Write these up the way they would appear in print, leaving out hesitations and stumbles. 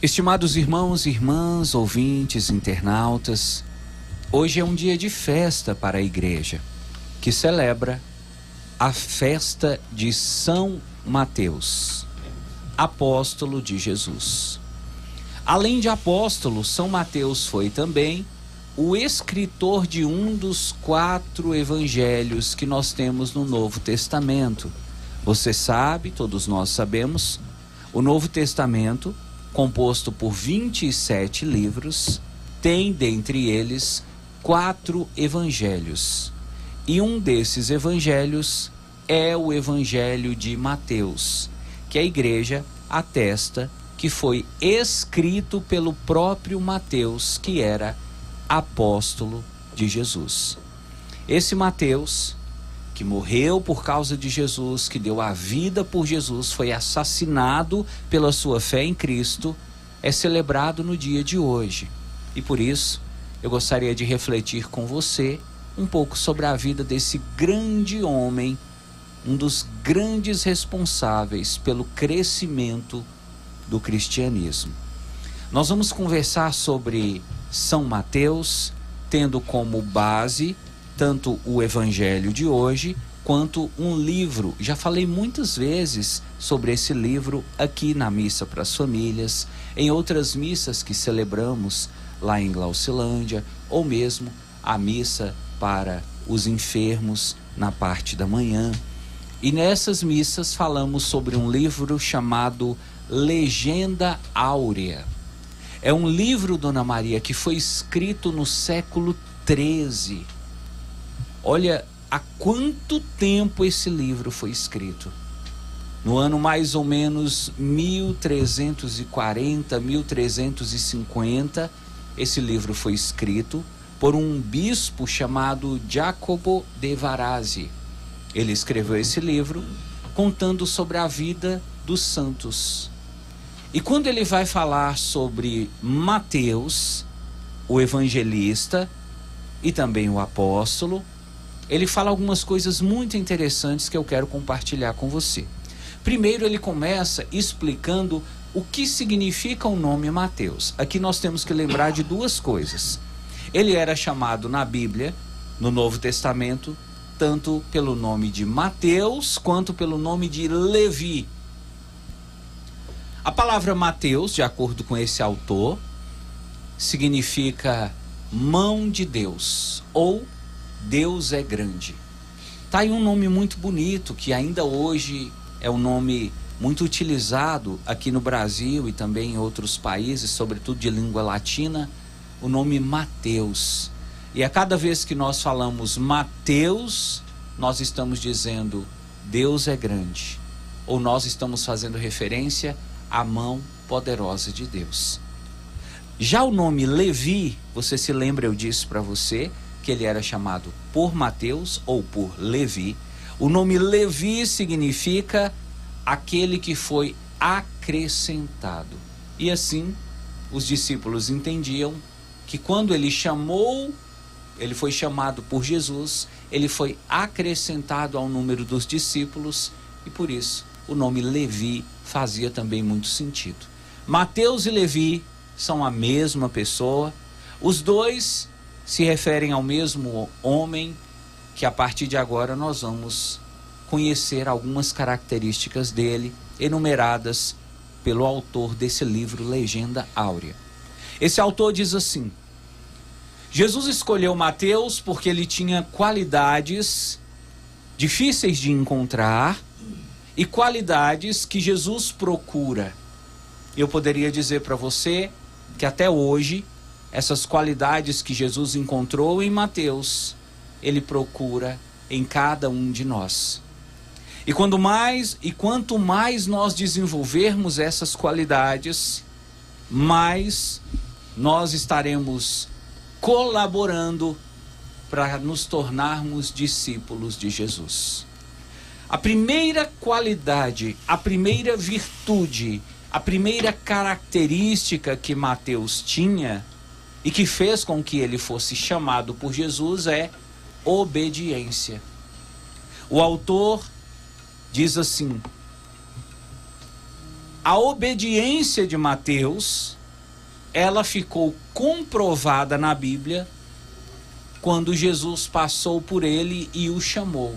Estimados irmãos e irmãs, ouvintes, internautas, hoje é um dia de festa para a igreja, que celebra a festa de São Mateus, apóstolo de Jesus. Além de apóstolo, São Mateus foi também o escritor de um dos 4 evangelhos que nós temos no Novo Testamento. Você sabe, todos nós sabemos, o Novo Testamento, composto por 27 livros, tem dentre eles 4 evangelhos. E um desses evangelhos é o Evangelho de Mateus, que a igreja atesta que foi escrito pelo próprio Mateus, que era apóstolo de Jesus. Esse Mateus, que morreu por causa de Jesus, que deu a vida por Jesus, foi assassinado pela sua fé em Cristo, é celebrado no dia de hoje. E por isso, eu gostaria de refletir com você um pouco sobre a vida desse grande homem, um dos grandes responsáveis pelo crescimento do cristianismo. Nós vamos conversar sobre São Mateus, tendo como base tanto o evangelho de hoje, quanto um livro. Já falei muitas vezes sobre esse livro aqui na Missa para as Famílias, em outras missas que celebramos lá em Glaucilândia, ou mesmo a missa para os enfermos na parte da manhã. E nessas missas falamos sobre um livro chamado Legenda Áurea. É um livro, Dona Maria, que foi escrito no século XIII. Olha há quanto tempo esse livro foi escrito. No ano mais ou menos 1340, 1350, esse livro foi escrito por um bispo chamado Jacopo de Varese. Ele escreveu esse livro contando sobre a vida dos santos. E quando ele vai falar sobre Mateus, o evangelista e também o apóstolo, ele fala algumas coisas muito interessantes que eu quero compartilhar com você. Primeiro, ele começa explicando o que significa o nome Mateus. Aqui nós temos que lembrar de 2 coisas. Ele era chamado na Bíblia, no Novo Testamento, tanto pelo nome de Mateus, quanto pelo nome de Levi. A palavra Mateus, de acordo com esse autor, significa mão de Deus, ou Deus é grande. Tá aí um nome muito bonito, que ainda hoje é um nome muito utilizado aqui no Brasil e também em outros países, sobretudo de língua latina, o nome Mateus. E a cada vez que nós falamos Mateus, nós estamos dizendo Deus é grande, ou nós estamos fazendo referência à mão poderosa de Deus. Já o nome Levi, você se lembra, eu disse para você que ele era chamado por Mateus ou por Levi. O nome Levi significa aquele que foi acrescentado. E assim, os discípulos entendiam que quando ele foi chamado por Jesus, ele foi acrescentado ao número dos discípulos e por isso o nome Levi fazia também muito sentido. Mateus e Levi são a mesma pessoa, os dois se referem ao mesmo homem, que a partir de agora nós vamos conhecer algumas características dele, enumeradas pelo autor desse livro Legenda Áurea. Esse autor diz assim: Jesus escolheu Mateus porque ele tinha qualidades difíceis de encontrar e qualidades que Jesus procura. Eu poderia dizer para você que até hoje, essas qualidades que Jesus encontrou em Mateus, ele procura em cada um de nós. E quanto mais nós desenvolvermos essas qualidades, mais nós estaremos colaborando para nos tornarmos discípulos de Jesus. A primeira qualidade, a primeira virtude, a primeira característica que Mateus tinha e que fez com que ele fosse chamado por Jesus é obediência. O autor diz assim: a obediência de Mateus, ela ficou comprovada na Bíblia quando Jesus passou por ele e o chamou.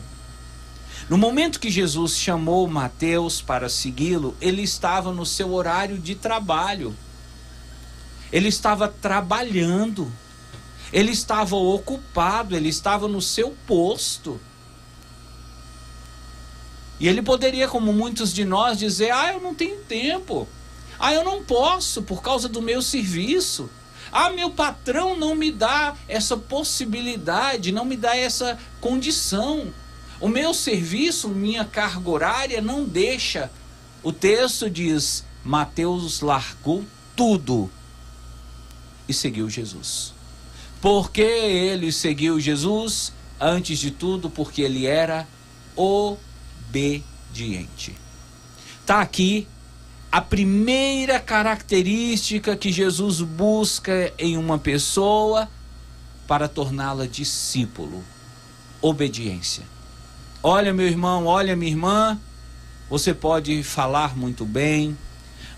No momento que Jesus chamou Mateus para segui-lo, ele estava no seu horário de trabalho. Ele estava trabalhando. Ele estava ocupado, ele estava no seu posto. E ele poderia, como muitos de nós, dizer: eu não tenho tempo. Eu não posso por causa do meu serviço. Meu patrão não me dá essa possibilidade, não me dá essa condição. O meu serviço, minha carga horária não deixa. O texto diz: Mateus largou tudo e seguiu Jesus. Por que ele seguiu Jesus? Antes de tudo, porque ele era obediente. Está aqui a primeira característica que Jesus busca em uma pessoa para torná-la discípulo: obediência. Olha, meu irmão, olha, minha irmã, você pode falar muito bem,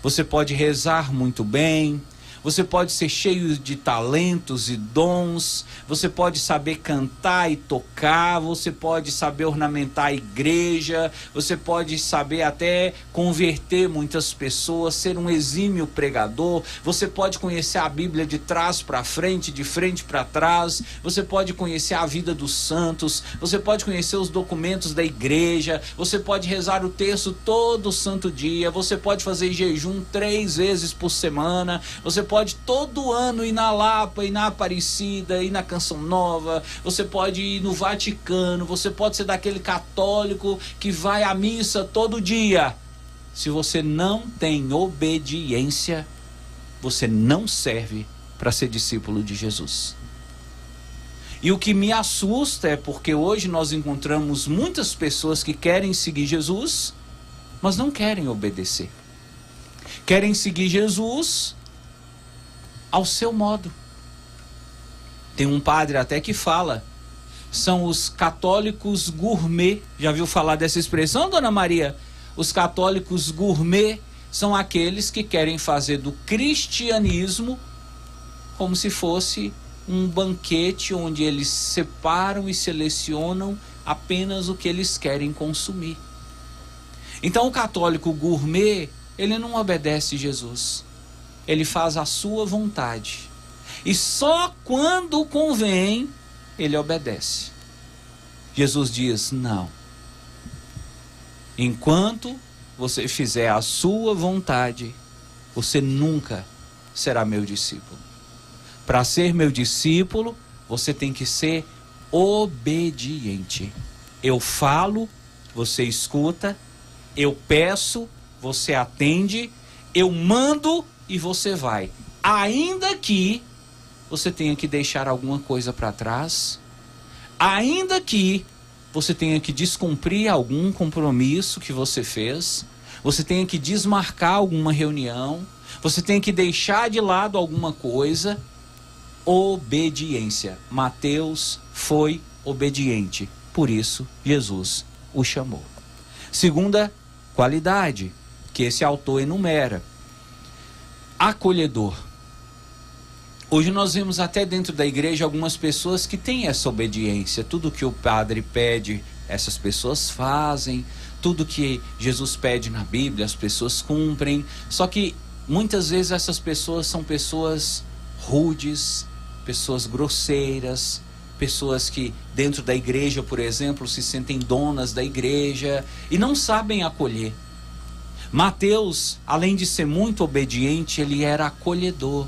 você pode rezar muito bem, você pode ser cheio de talentos e dons, você pode saber cantar e tocar, você pode saber ornamentar a igreja, você pode saber até converter muitas pessoas, ser um exímio pregador, você pode conhecer a Bíblia de trás para frente, de frente para trás, você pode conhecer a vida dos santos, você pode conhecer os documentos da igreja, você pode rezar o terço todo santo dia, você pode fazer jejum 3 vezes por semana, você pode todo ano ir na Lapa, ir na Aparecida, ir na Canção Nova, você pode ir no Vaticano, você pode ser daquele católico que vai à missa todo dia. Se você não tem obediência, você não serve para ser discípulo de Jesus. E o que me assusta é porque hoje nós encontramos muitas pessoas que querem seguir Jesus, mas não querem obedecer. Querem seguir Jesus ao seu modo. Tem um padre até que fala: são os católicos gourmet. Já viu falar dessa expressão, dona Maria? Os católicos gourmet são aqueles que querem fazer do cristianismo como se fosse um banquete onde eles separam e selecionam apenas o que eles querem consumir. Então o católico gourmet, ele não obedece Jesus. Ele faz a sua vontade. E só quando convém, ele obedece. Jesus diz: não. Enquanto você fizer a sua vontade, você nunca será meu discípulo. Para ser meu discípulo, você tem que ser obediente. Eu falo, você escuta. Eu peço, você atende. Eu mando e você vai. Ainda que você tenha que deixar alguma coisa para trás, ainda que você tenha que descumprir algum compromisso que você fez, você tenha que desmarcar alguma reunião, você tenha que deixar de lado alguma coisa. Obediência. Mateus foi obediente, por isso Jesus o chamou. Segunda qualidade que esse autor enumera: acolhedor. Hoje nós vemos até dentro da igreja algumas pessoas que têm essa obediência. Tudo que o padre pede, essas pessoas fazem. Tudo que Jesus pede na Bíblia, as pessoas cumprem. Só que muitas vezes essas pessoas são pessoas rudes, pessoas grosseiras, pessoas que dentro da igreja, por exemplo, se sentem donas da igreja e não sabem acolher. Mateus, além de ser muito obediente, ele era acolhedor.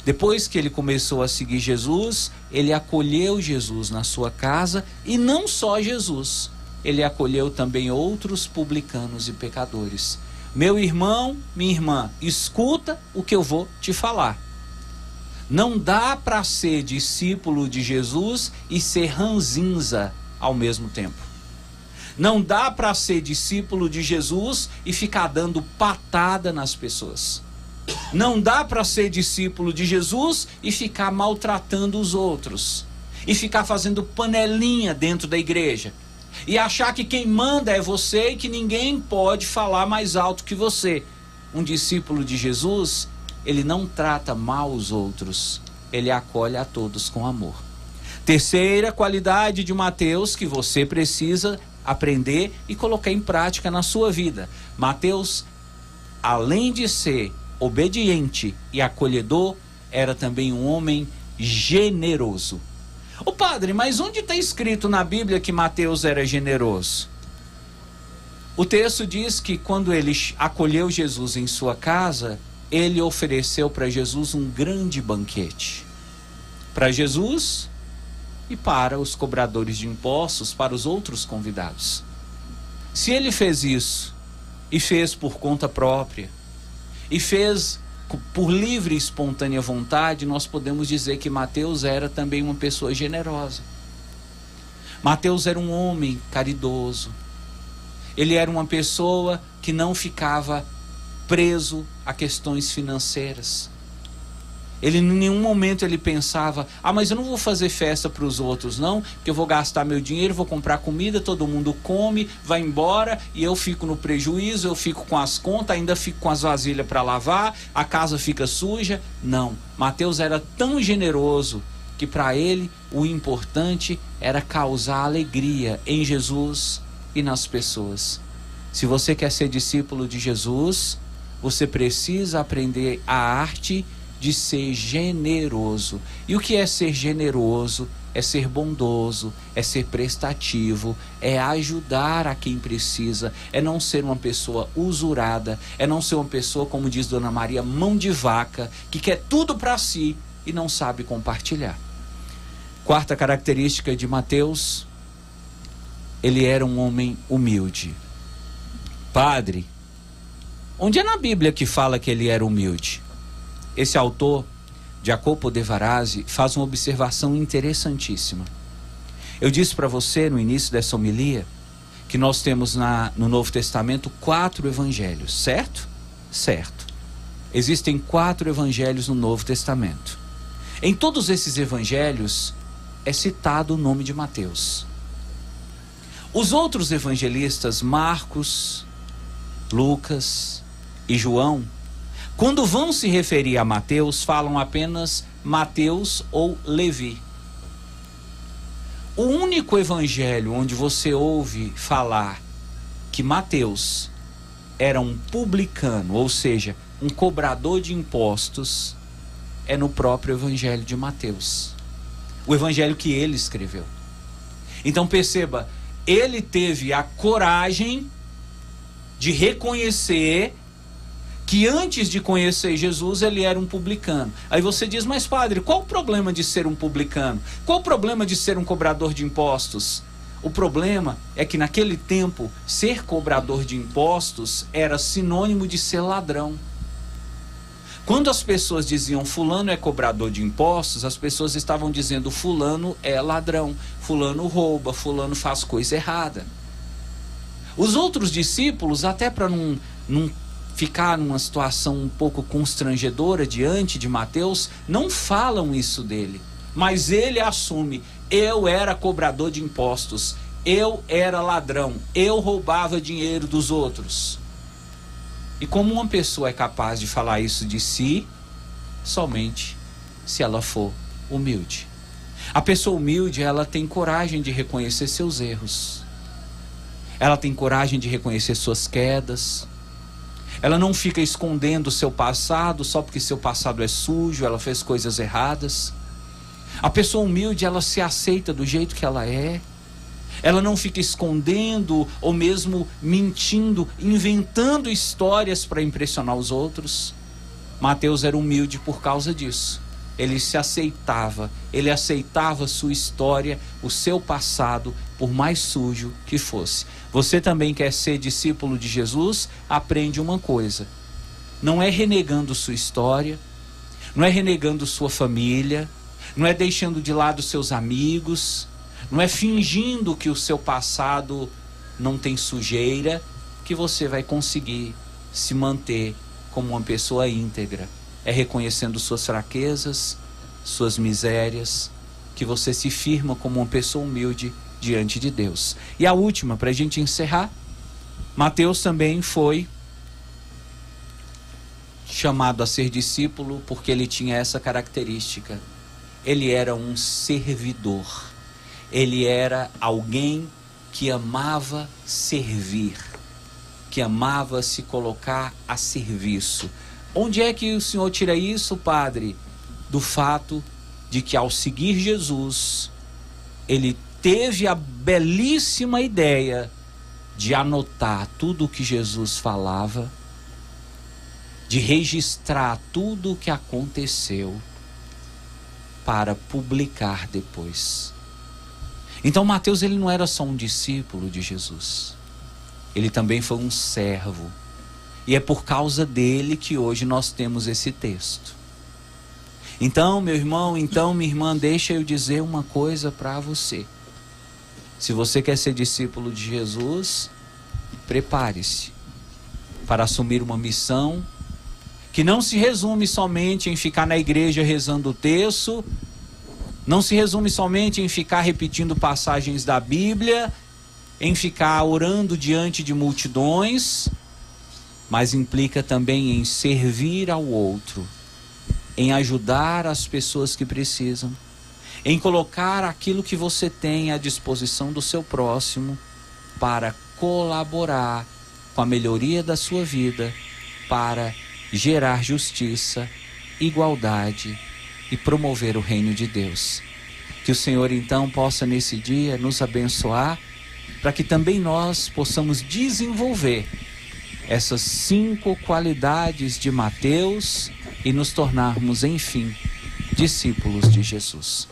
Depois que ele começou a seguir Jesus, ele acolheu Jesus na sua casa, e não só Jesus, ele acolheu também outros publicanos e pecadores. Meu irmão, minha irmã, escuta o que eu vou te falar. Não dá para ser discípulo de Jesus e ser ranzinza ao mesmo tempo. Não dá para ser discípulo de Jesus e ficar dando patada nas pessoas. Não dá para ser discípulo de Jesus e ficar maltratando os outros. E ficar fazendo panelinha dentro da igreja. e achar que quem manda é você e que ninguém pode falar mais alto que você. Um discípulo de Jesus, ele não trata mal os outros, ele acolhe a todos com amor. Terceira qualidade de Mateus que você precisa aprender e colocar em prática na sua vida. Mateus, além de ser obediente e acolhedor, era também um homem generoso. Ô padre, mas onde está escrito na Bíblia que Mateus era generoso? O texto diz que quando ele acolheu Jesus em sua casa, ele ofereceu para Jesus um grande banquete. Para Jesus e para os cobradores de impostos, para os outros convidados. Se ele fez isso e fez por conta própria e fez por livre e espontânea vontade, nós podemos dizer que Mateus era também uma pessoa generosa. Mateus era um homem caridoso. Ele era uma pessoa que não ficava preso a questões financeiras. Ele, em nenhum momento ele pensava, mas eu não vou fazer festa para os outros não, porque eu vou gastar meu dinheiro, vou comprar comida, todo mundo come, vai embora e eu fico no prejuízo, eu fico com as contas, ainda fico com as vasilhas para lavar, a casa fica suja. Não, Mateus era tão generoso que para ele o importante era causar alegria em Jesus e nas pessoas. Se você quer ser discípulo de Jesus, você precisa aprender a arte de ser generoso. E o que é ser generoso? É ser bondoso, é ser prestativo, é ajudar a quem precisa, é não ser uma pessoa usurada, é não ser uma pessoa, como diz Dona Maria, mão de vaca, que quer tudo para si e não sabe compartilhar. Quarta característica de Mateus, ele era um homem humilde. Padre, onde é na Bíblia que fala que ele era humilde? Esse autor, Jacopo de Varazzi, faz uma observação interessantíssima. Eu disse para você no início dessa homilia que nós temos no Novo Testamento 4 evangelhos, certo? Certo. Existem 4 evangelhos no Novo Testamento. Em todos esses evangelhos é citado o nome de Mateus. Os outros evangelistas, Marcos, Lucas e João, quando vão se referir a Mateus, falam apenas Mateus ou Levi. O único evangelho onde você ouve falar que Mateus era um publicano, ou seja, um cobrador de impostos, é no próprio evangelho de Mateus. O evangelho que ele escreveu. Então perceba, ele teve a coragem de reconhecer que antes de conhecer Jesus ele era um publicano. Aí você diz, mas padre, qual o problema de ser um publicano? Qual o problema de ser um cobrador de impostos? O problema é que naquele tempo ser cobrador de impostos era sinônimo de ser ladrão. Quando as pessoas diziam fulano é cobrador de impostos, as pessoas estavam dizendo fulano é ladrão, fulano rouba, fulano faz coisa errada. Os outros discípulos, até para não ficar numa situação um pouco constrangedora diante de Mateus, não falam isso dele, mas ele assume, eu era cobrador de impostos, eu era ladrão, eu roubava dinheiro dos outros. E como uma pessoa é capaz de falar isso de si? Somente se ela for humilde. A pessoa humilde, ela tem coragem de reconhecer seus erros, ela tem coragem de reconhecer suas quedas. Ela não fica escondendo o seu passado só porque seu passado é sujo, ela fez coisas erradas. A pessoa humilde, ela se aceita do jeito que ela é. Ela não fica escondendo ou mesmo mentindo, inventando histórias para impressionar os outros. Mateus era humilde por causa disso. Ele se aceitava, ele aceitava sua história, o seu passado, por mais sujo que fosse. Você também quer ser discípulo de Jesus? Aprende uma coisa: não é renegando sua história, não é renegando sua família, não é deixando de lado seus amigos, não é fingindo que o seu passado não tem sujeira, que você vai conseguir se manter como uma pessoa íntegra. É reconhecendo suas fraquezas, suas misérias, que você se firma como uma pessoa humilde diante de Deus. E a última, para a gente encerrar, Mateus também foi chamado a ser discípulo porque ele tinha essa característica. Ele era um servidor. Ele era alguém que amava servir, que amava se colocar a serviço. Onde é que o Senhor tira isso, Padre? Do fato de que ao seguir Jesus, ele teve a belíssima ideia de anotar tudo o que Jesus falava, de registrar tudo o que aconteceu para publicar depois. Então Mateus, ele não era só um discípulo de Jesus, ele também foi um servo, e é por causa dele que hoje nós temos esse texto. Então, meu irmão, então minha irmã, deixa eu dizer uma coisa para você. Se você quer ser discípulo de Jesus, prepare-se para assumir uma missão que não se resume somente em ficar na igreja rezando o terço, não se resume somente em ficar repetindo passagens da Bíblia, em ficar orando diante de multidões, mas implica também em servir ao outro, em ajudar as pessoas que precisam, em colocar aquilo que você tem à disposição do seu próximo para colaborar com a melhoria da sua vida, para gerar justiça, igualdade e promover o reino de Deus. Que o Senhor então possa nesse dia nos abençoar, para que também nós possamos desenvolver essas 5 qualidades de Mateus e nos tornarmos, enfim, discípulos de Jesus.